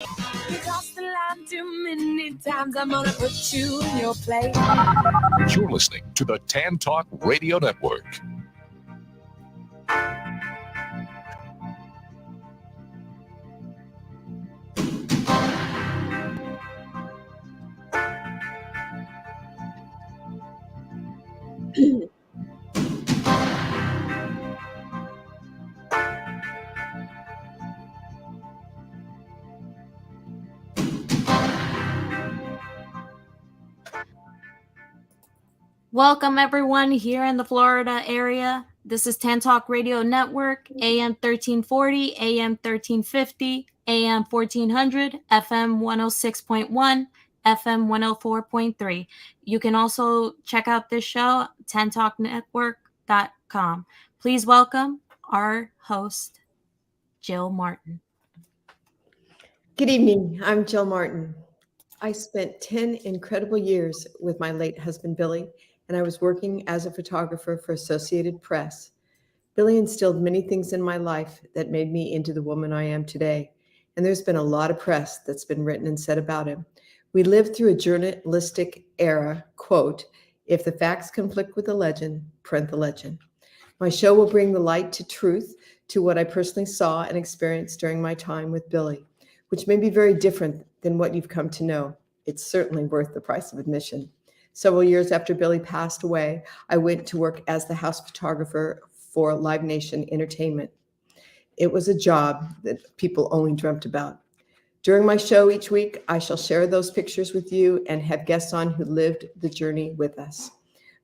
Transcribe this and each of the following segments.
You crossed the line too many times. I'm gonna put you in your place. You're listening to the Tan Talk Radio Network. Welcome everyone here in the Florida area. This is Tan Talk Radio Network, AM 1340, AM 1350, AM 1400, FM 106.1, FM 104.3. You can also check out this show, tantalknetwork.com. Please welcome our host, Jill Martin. Good evening. I'm Jill Martin. I spent 10 incredible years with my late husband, Billy, and I was working as a photographer for Associated Press. Billy instilled many things in my life that made me into the woman I am today, and there's been a lot of press that's been written and said about him. We lived through a journalistic era, quote, if the facts conflict with the legend, print the legend. My show will bring the light to truth to what I personally saw and experienced during my time with Billy, which may be very different than what you've come to know. It's certainly worth the price of admission. Several years after Billy passed away, I went to work as the house photographer for Live Nation Entertainment. It was a job that people only dreamt about. During my show each week, I shall share those pictures with you and have guests on who lived the journey with us.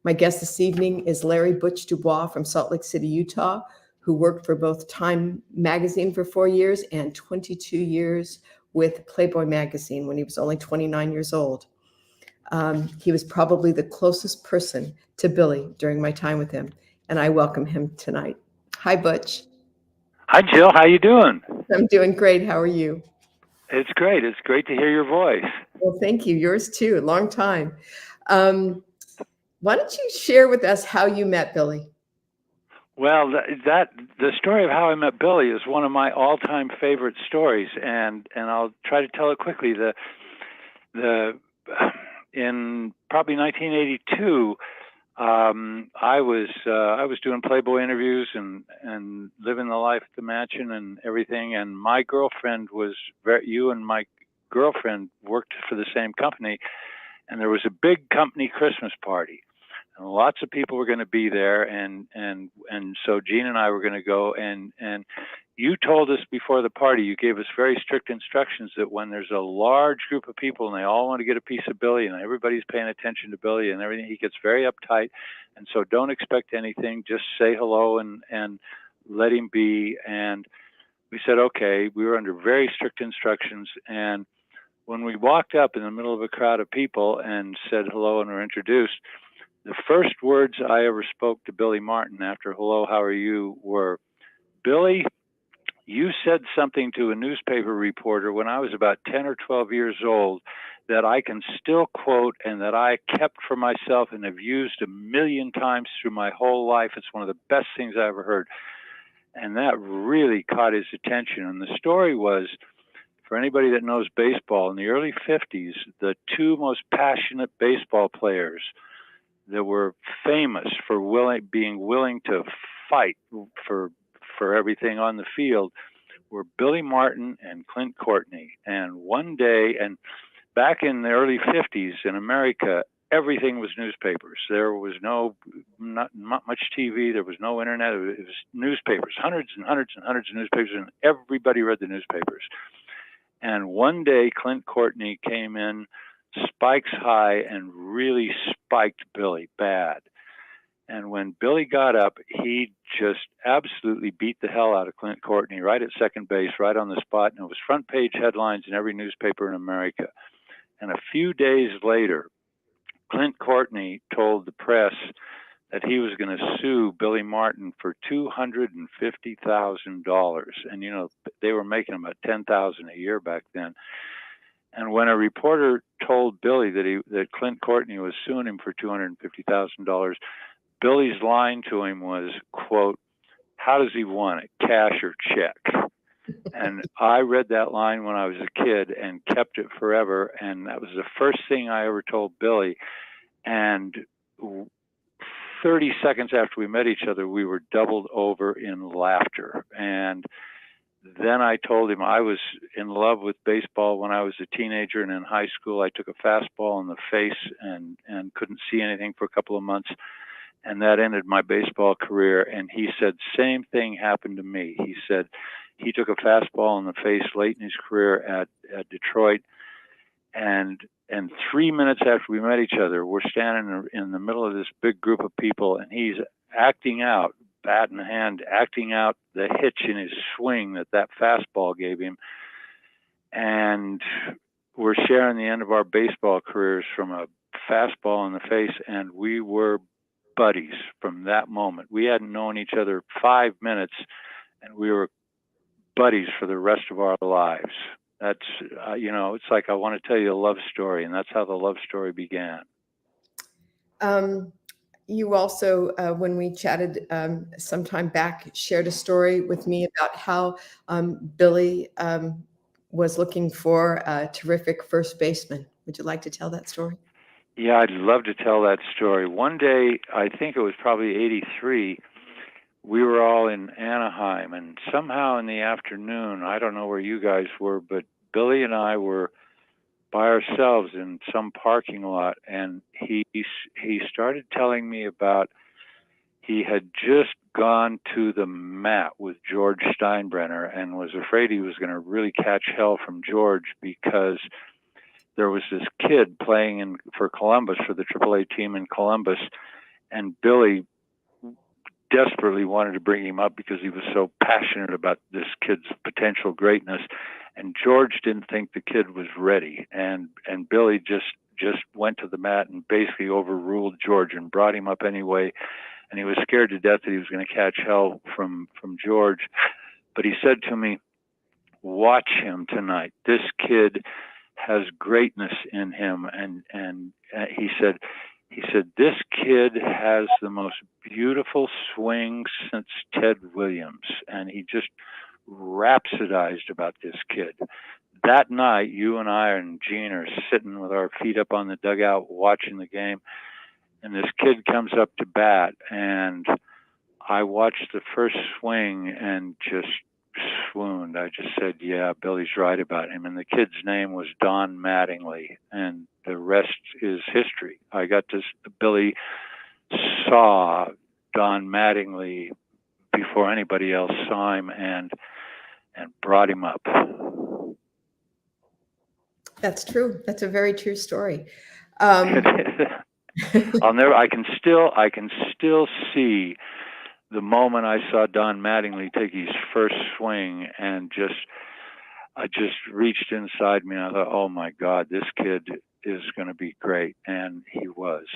My guest this evening is Larry Butch DuBois from Salt Lake City, Utah, who worked for both Time magazine for 4 years and 22 years with Playboy magazine when he was only 29 years old. He was probably the closest person to Billy during my time with him, and I welcome him tonight. Hi, Butch. Hi, Jill. How you doing? I'm doing great. How are you? It's great. It's great to hear your voice. Well, thank you. Yours too. Long time. Why don't you share with us how you met Billy? Well, the story of how I met Billy is one of my all-time favorite stories, and I'll try to tell it quickly. In probably 1982, I was doing Playboy interviews and living the life at the mansion and everything. And my girlfriend my girlfriend worked for the same company, and there was a big company Christmas party. And lots of people were going to be there, and so Gene and I were going to go. And you told us before the party, you gave us very strict instructions that when there's a large group of people and they all want to get a piece of Billy and everybody's paying attention to Billy and everything, he gets very uptight. And so don't expect anything, just say hello and let him be. And we said, okay. We were under very strict instructions. And when we walked up in the middle of a crowd of people and said hello and were introduced, the first words I ever spoke to Billy Martin after hello, how are you, were, Billy, you said something to a newspaper reporter when I was about 10 or 12 years old that I can still quote and that I kept for myself and have used 1,000,000 times through my whole life. It's one of the best things I ever heard. And that really caught his attention. And the story was, for anybody that knows baseball, in the early 50s, the two most passionate baseball players that were famous for being willing to fight for everything on the field were Billy Martin and Clint Courtney. And one day, and back in the early 50s in America, everything was newspapers. There was not much TV. There was no internet. It was newspapers, hundreds and hundreds and hundreds of newspapers, and everybody read the newspapers. And one day, Clint Courtney came in spikes high and really spiked Billy bad. And when Billy got up, he just absolutely beat the hell out of Clint Courtney right at second base, right on the spot. And it was front page headlines in every newspaper in America. And a few days later, Clint Courtney told the press that he was going to sue Billy Martin for $250,000. And, they were making about $10,000 a year back then. And when a reporter told Billy that Clint Courtney was suing him for $250,000, Billy's line to him was, quote, how does he want it, cash or check? And I read that line when I was a kid and kept it forever. And that was the first thing I ever told Billy. And 30 seconds after we met each other, we were doubled over in laughter. And then I told him I was in love with baseball when I was a teenager, and in high school I took a fastball in the face and couldn't see anything for a couple of months, and that ended my baseball career. And he said, same thing happened to me. He said he took a fastball in the face late in his career at Detroit, and 3 minutes after we met each other, we're standing in the middle of this big group of people, and he's acting out, bat in hand, acting out the hitch in his swing that fastball gave him. And we're sharing the end of our baseball careers from a fastball in the face, and we were buddies from that moment. We hadn't known each other 5 minutes, and we were buddies for the rest of our lives. That's, it's like I want to tell you a love story, and that's how the love story began. You also, when we chatted some time back, shared a story with me about how Billy was looking for a terrific first baseman. Would you like to tell that story? Yeah, I'd love to tell that story. One day, I think it was probably 83, we were all in Anaheim, and somehow in the afternoon, I don't know where you guys were, but Billy and I were by ourselves in some parking lot, and he started telling me about he had just gone to the mat with George Steinbrenner and was afraid he was going to really catch hell from George because there was this kid playing for Columbus, for the AAA team in Columbus, and Billy desperately wanted to bring him up because he was so passionate about this kid's potential greatness. And George didn't think the kid was ready. And Billy just went to the mat and basically overruled George and brought him up anyway. And he was scared to death that he was going to catch hell from George. But he said to me, watch him tonight. This kid has greatness in him. And he said, this kid has the most beautiful swing since Ted Williams. And he just rhapsodized about this kid. That night, you and I and Gene are sitting with our feet up on the dugout watching the game. And this kid comes up to bat. And I watched the first swing and just swooned. I just said, yeah, Billy's right about him. And the kid's name was Don Mattingly. And the rest is history. Billy saw Don Mattingly before anybody else saw him and brought him up. That's true. That's a very true story. I can still see the moment I saw Don Mattingly take his first swing, and I just reached inside me and I thought, oh my God, this kid is going to be great. And he was.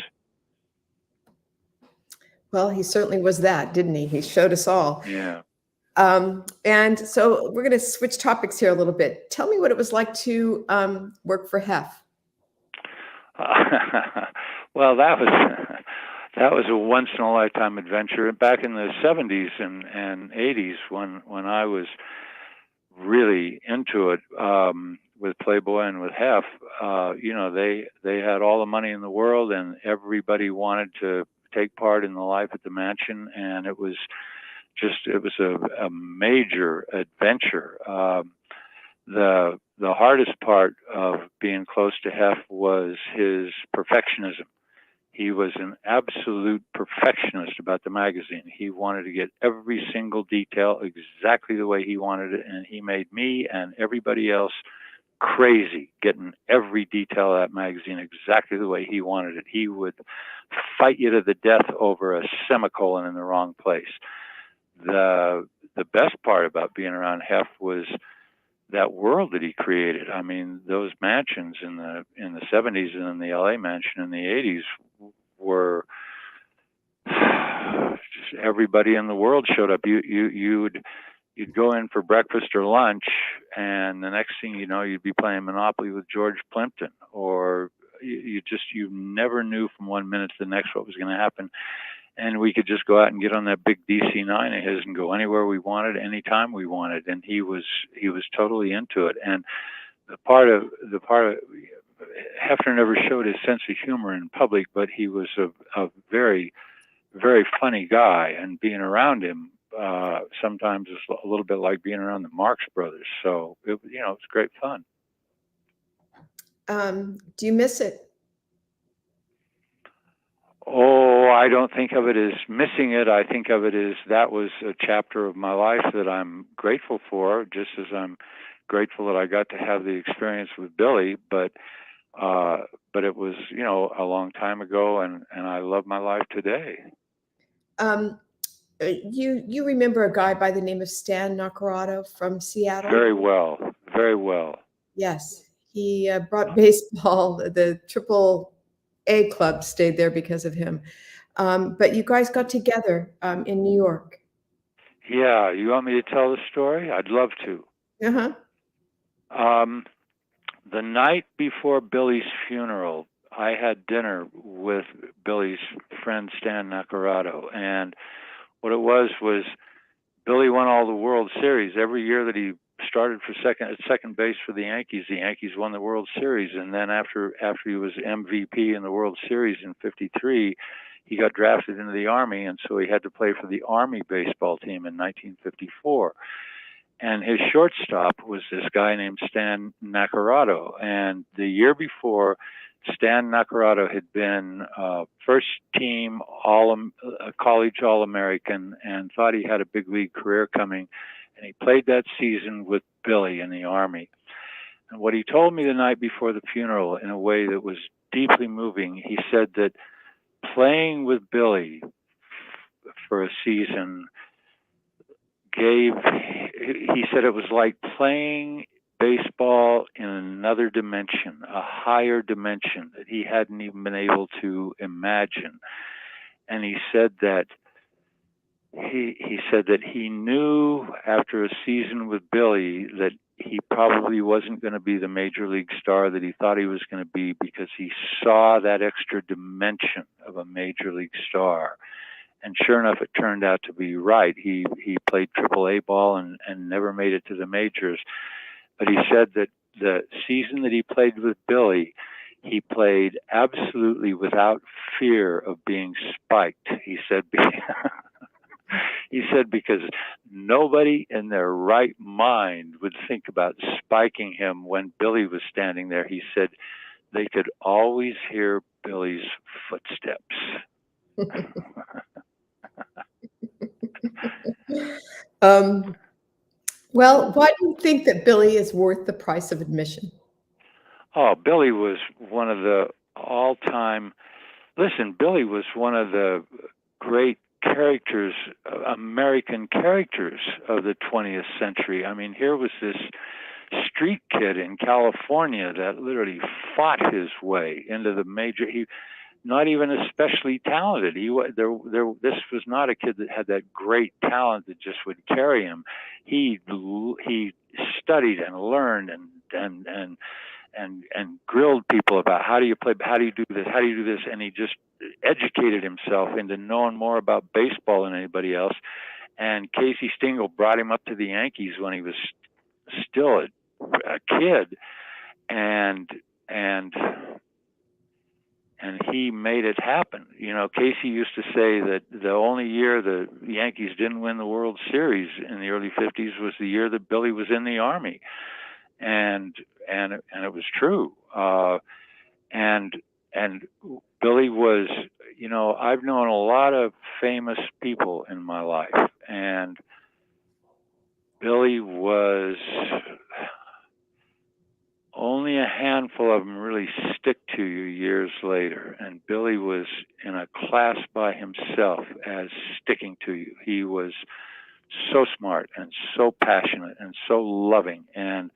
Well, he certainly was that, didn't he? He showed us all. Yeah. And so we're going to switch topics here a little bit. Tell me what it was like to work for Hef. Well, that was a once in a lifetime adventure. Back in the 70s and 80s, when I was really into it with Playboy and with Hef, they had all the money in the world, and everybody wanted to take part in the life at the mansion, and it was a major adventure. The hardest part of being close to Hef was his perfectionism. He was an absolute perfectionist about the magazine. He wanted to get every single detail exactly the way he wanted it, and he made me and everybody else crazy getting every detail of that magazine exactly the way he wanted it. He would fight you to the death over a semicolon in the wrong place. The best part about being around Hef was that world that he created. I mean, those mansions in the 70s and in the LA mansion in the 80s were just everybody in the world showed up. You'd go in for breakfast or lunch, and the next thing you know, you'd be playing Monopoly with George Plimpton, or you never knew from 1 minute to the next what was going to happen. and we could just go out and get on that big DC-9 of his and go anywhere we wanted, anytime we wanted. And he was totally into it. And the part of Hefner never showed his sense of humor in public, but he was a very, very funny guy, and being around him sometimes is a little bit like being around the Marx Brothers. So it's great fun. Do you miss it? Oh, I don't think of it as missing it. I think of it as that was a chapter of my life that I'm grateful for, just as I'm grateful that I got to have the experience with Billy. But it was, a long time ago, and I love my life today. You remember a guy by the name of Stan Naccarato from Seattle? Very well, very well. Yes, he brought baseball. The AAA club stayed there because of him. But you guys got together in New York. Yeah, you want me to tell the story? I'd love to. Uh-huh. The night before Billy's funeral, I had dinner with Billy's friend Stan Naccarato, and what it was Billy won all the World Series. Every year that he started at second base for the Yankees won the World Series. And then after he was MVP in the World Series in '53, he got drafted into the Army, and so he had to play for the Army baseball team in 1954. And his shortstop was this guy named Stan Naccarato. And the year before, Stan Naccarato had been first team college All-American and thought he had a big league career coming. And he played that season with Billy in the Army. And what he told me the night before the funeral, in a way that was deeply moving, he said that playing with Billy for a season he said it was like playing baseball in another dimension, a higher dimension that he hadn't even been able to imagine. And he said that he knew after a season with Billy that he probably wasn't going to be the major league star that he thought he was going to be, because he saw that extra dimension of a major league star. And sure enough, it turned out to be right. He played AAA ball and never made it to the majors. But he said that the season that he played with Billy, he played absolutely without fear of being spiked. He said because nobody in their right mind would think about spiking him when Billy was standing there. He said they could always hear Billy's footsteps. Well, why do you think that Billy is worth the price of admission? Oh, Billy was one of the all-time. Listen, Billy was one of the great characters, American characters of the 20th century. I mean, here was this street kid in California that literally fought his way into the major. Not even especially talented. This was not a kid that had that great talent that just would carry him. He studied and learned and grilled people about how do you play, how do you do this, and he just educated himself into knowing more about baseball than anybody else. And Casey Stengel brought him up to the Yankees when he was still a kid, and he made it happen. Casey used to say that the only year the Yankees didn't win the World Series in the early 50s was the year that Billy was in the Army. And it was true. And Billy was, I've known a lot of famous people in my life, and Billy was, only a handful of them really stick to you years later. And Billy was in a class by himself as sticking to you. He was so smart and so passionate and so loving and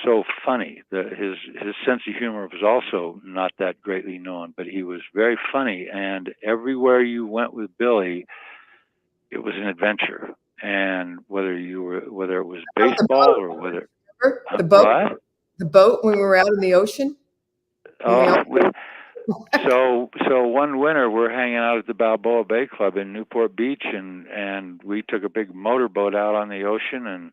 so funny. His sense of humor was also not that greatly known, but he was very funny. And everywhere you went with Billy, it was an adventure. And whether it was baseball or whether the boat when we were out in the ocean. So one winter we're hanging out at the Balboa Bay Club in Newport Beach, and we took a big motorboat out on the ocean, and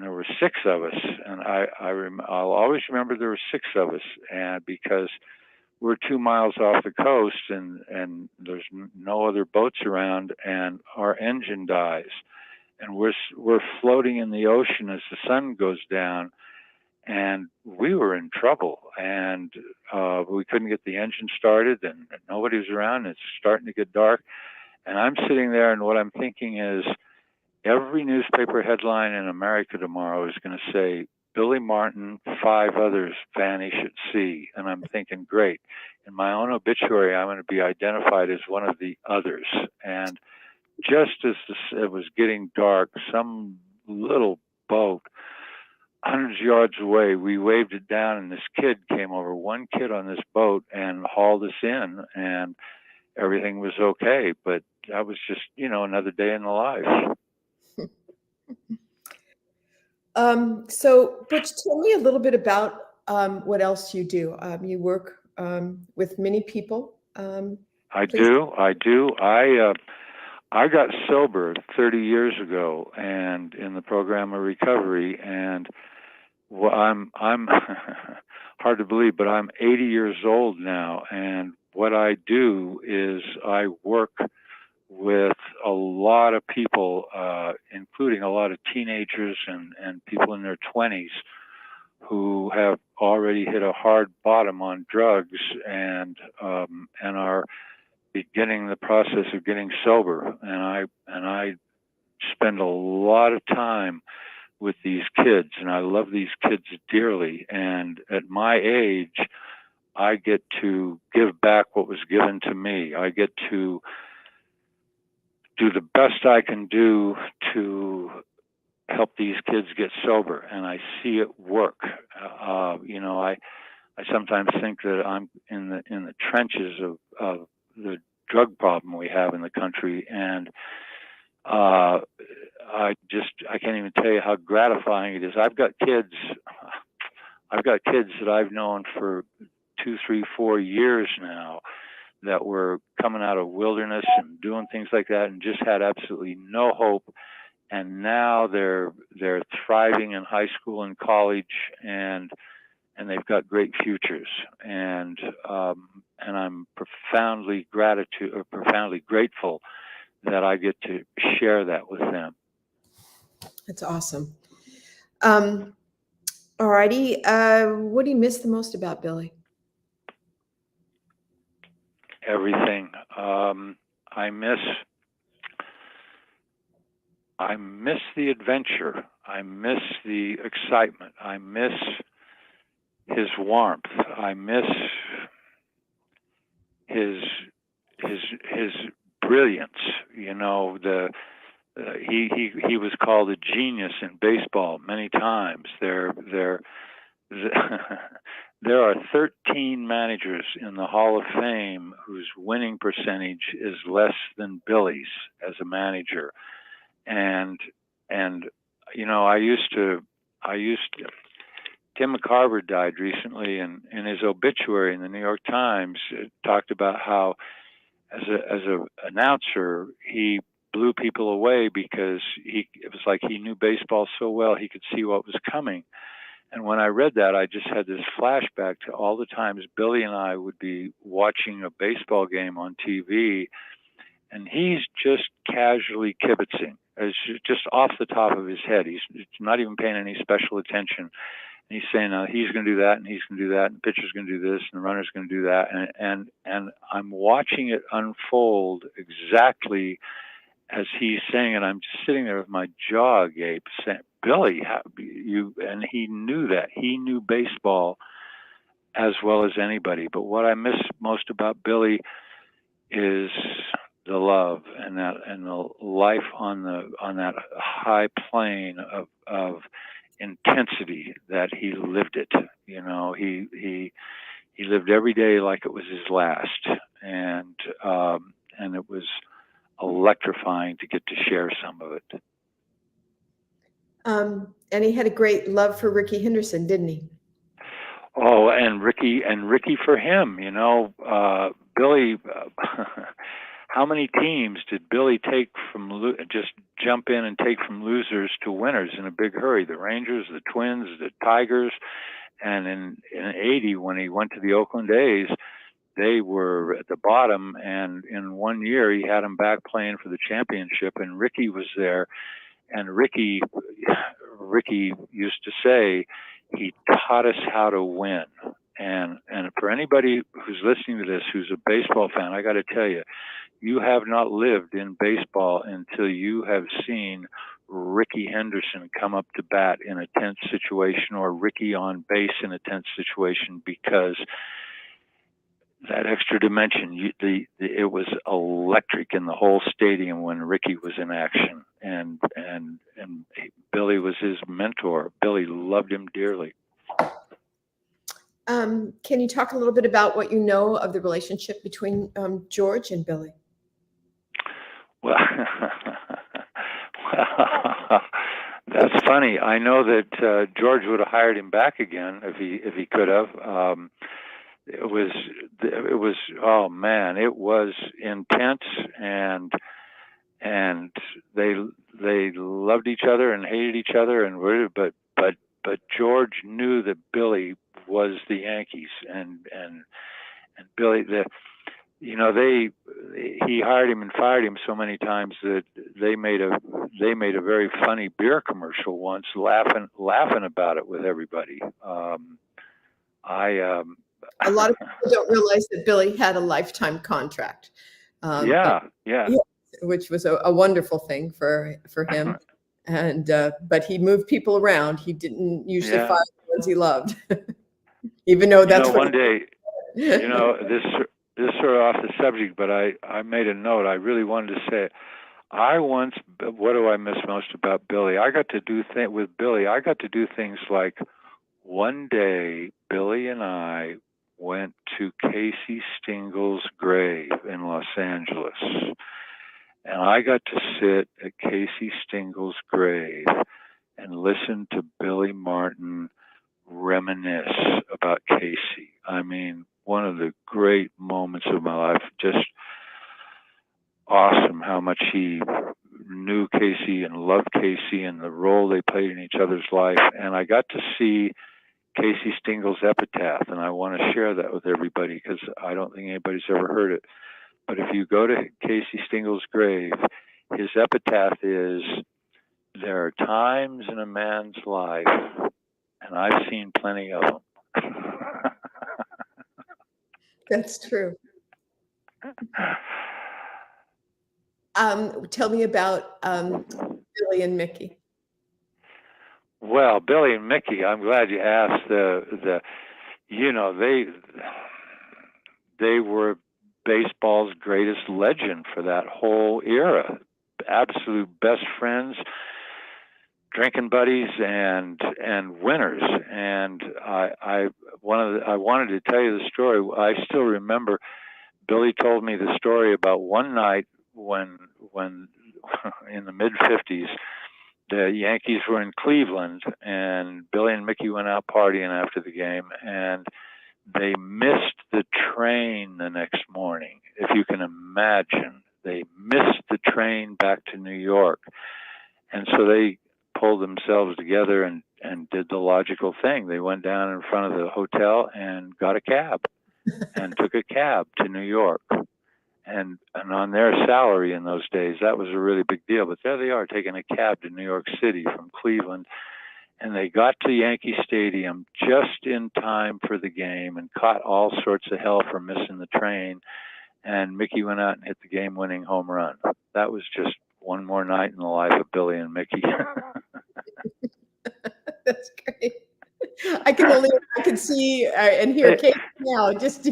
there were 6 of us, and I'll always remember there were 6 of us, and because we're 2 miles off the coast, and there's no other boats around, and our engine dies, and we're floating in the ocean as the sun goes down, and we were in trouble, and we couldn't get the engine started, and nobody was around. It's starting to get dark, and I'm sitting there, and what I'm thinking is, every newspaper headline in America tomorrow is going to say, Billy Martin, 5 others vanish at sea. And I'm thinking, great. In my own obituary, I'm going to be identified as one of the others. And just as it was getting dark, some little boat, hundreds of yards away, we waved it down, and this kid came over, one kid on this boat, and hauled us in, and everything was okay. But that was just, another day in the life. So, Butch, tell me a little bit about what else you do. You work with many people. I please. do. I got sober 30 years ago, and in the program of recovery, and I'm hard to believe, but I'm 80 years old now, and what I do is I work with a lot of people, including a lot of teenagers and people in their 20s who have already hit a hard bottom on drugs and are beginning the process of getting sober. And I spend a lot of time with these kids, and I love these kids dearly. And at my age, I get to give back what was given to me. I get to do the best I can do to help these kids get sober, and I see it work. I sometimes think that I'm in the trenches of the drug problem we have in the country, and I can't even tell you how gratifying it is. I've got kids that I've known for 2, 3, 4 years now that were coming out of wilderness and doing things like that and just had absolutely no hope. And now they're thriving in high school and college, and they've got great futures. And I'm profoundly grateful that I get to share that with them. That's awesome. All righty. What do you miss the most about Billy? Everything. I miss the adventure. I miss the excitement. I miss his warmth. I miss his brilliance. He was called a genius in baseball many times. There are 13 managers in the Hall of Fame whose winning percentage is less than Billy's as a manager. And Tim McCarver died recently, and in his obituary in the New York Times, it talked about how as a announcer, he blew people away because it was like he knew baseball so well he could see what was coming. And when I read that, I just had this flashback to all the times Billy and I would be watching a baseball game on TV, and he's just casually kibitzing. It's just off the top of his head. He's not even paying any special attention. And he's saying, he's going to do that, and he's going to do that, and the pitcher's going to do this, and the runner's going to do that. And I'm watching it unfold exactly as he's saying it. I'm just sitting there with my jaw agape, saying, Billy, and he knew that. He knew baseball as well as anybody. But what I miss most about Billy is the love and the life on that high plane of intensity that he lived it. He lived every day like it was his last, and it was electrifying to get to share some of it. And he had a great love for Ricky Henderson, didn't he? Oh, and Ricky for him, you know, Billy. How many teams did Billy take from just jump in and take from losers to winners in a big hurry? The Rangers, the Twins, the Tigers, and in '80 when he went to the Oakland A's, they were at the bottom, and in 1 year he had them back playing for the championship, and Ricky was there, and Ricky used to say he taught us how to win. And for anybody who's listening to this who's a baseball fan, I got to tell you, you have not lived in baseball until you have seen Ricky Henderson come up to bat in a tense situation, or Ricky on base in a tense situation, because that extra dimension, it was electric in the whole stadium when Ricky was in action, and Billy was his mentor. Billy loved him dearly. Can you talk a little bit about what you know of the relationship between George and Billy? Well, that's funny. I know that George would have hired him back again if he could have. It was oh man, it was intense, and they loved each other and hated each other, but George knew that Billy was the Yankees, and Billy, he hired him and fired him so many times that they made a very funny beer commercial once, laughing about it with everybody. A lot of people don't realize that Billy had a lifetime contract. Yeah. Which was a wonderful thing for him. And but he moved people around. He didn't usually fire the ones he loved, even though that's one day. This sort of off the subject, but I made a note. I really wanted to say it. What do I miss most about Billy? I got to do things like, one day Billy and I went to Casey Stingle's grave in Los Angeles. And I got to sit at Casey Stingle's grave and listen to Billy Martin reminisce about Casey. I mean, one of the great moments of my life. Just awesome how much he knew Casey and loved Casey and the role they played in each other's life. And I got to see Casey Stingle's epitaph, and I want to share that with everybody because I don't think anybody's ever heard it. But if you go to Casey Stingle's grave, his epitaph is, "There are times in a man's life, and I've seen plenty of them." That's true. Tell me about Billy and Mickey. Well, Billy and Mickey, I'm glad you asked. They were baseball's greatest legend for that whole era. Absolute best friends, drinking buddies, and winners. And I wanted to tell you the story. I still remember Billy told me the story about one night when in the mid-50s, the Yankees were in Cleveland, and Billy and Mickey went out partying after the game, and they missed the train the next morning. If you can imagine, they missed the train back to New York. And so they pulled themselves together and did the logical thing. They went down in front of the hotel and got a cab and took a cab to New York. And on their salary in those days, that was a really big deal. But there they are, taking a cab to New York City from Cleveland. And they got to Yankee Stadium just in time for the game and caught all sorts of hell for missing the train. And Mickey went out and hit the game-winning home run. That was just one more night in the life of Billy and Mickey. That's great. I can see and hear Casey now, just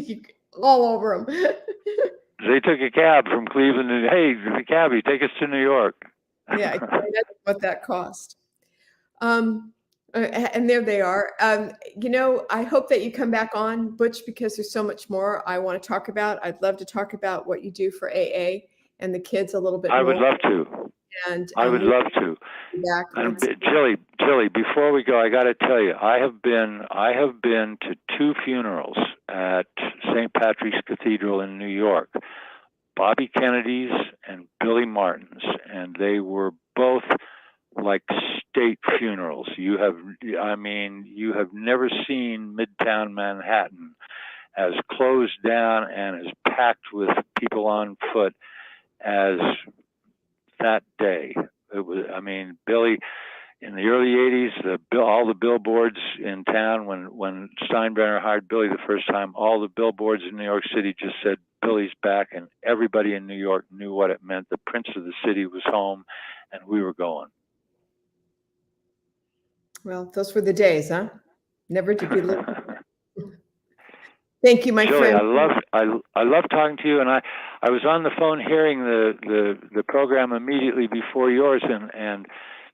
all over him. They took a cab from Cleveland and, "Hey, the cabbie, take us to New York." Yeah, I can imagine what that cost. And there they are. I hope that you come back on, Butch, because there's so much more I want to talk about. I'd love to talk about what you do for AA and the kids a little bit more. I would love to. And I would love to. back. And Jilly, before we go, I got to tell you, I have been to 2 funerals at St. Patrick's Cathedral in New York, Bobby Kennedy's and Billy Martin's, and they were both like state funerals. You have never seen Midtown Manhattan as closed down and as packed with people on foot as that day. It was, Billy, in the early 80s, all the billboards in town, when Steinbrenner hired Billy the first time, all the billboards in New York City just said, Billy's back, and everybody in New York knew what it meant. The Prince of the City was home, and we were going. Well, those were the days, huh? Never to be lived. Thank you, my Julie, friend. I love talking to you, and I was on the phone hearing the program immediately before yours, and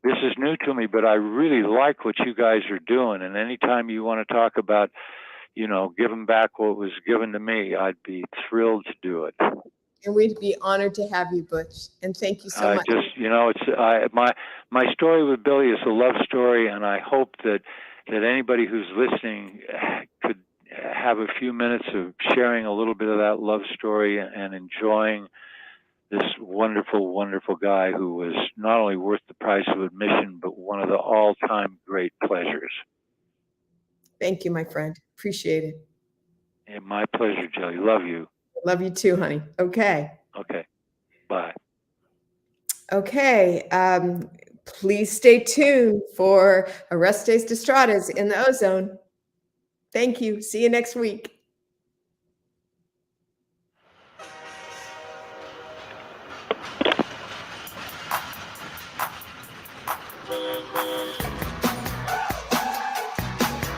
this is new to me, but I really like what you guys are doing. And anytime you want to talk about, giving back what was given to me, I'd be thrilled to do it. And we'd be honored to have you, Butch. And thank you so much. My story with Billy is a love story, and I hope that anybody who's listening could have a few minutes of sharing a little bit of that love story and enjoying this wonderful, wonderful guy who was not only worth the price of admission, but one of the all-time great pleasures. Thank you, my friend. Appreciate it. Yeah, my pleasure, Jelly. Love you. Love you too, honey. Okay. Okay. Bye. Okay. Please stay tuned for Orestes Destradas in the Ozone. Thank you. See you next week.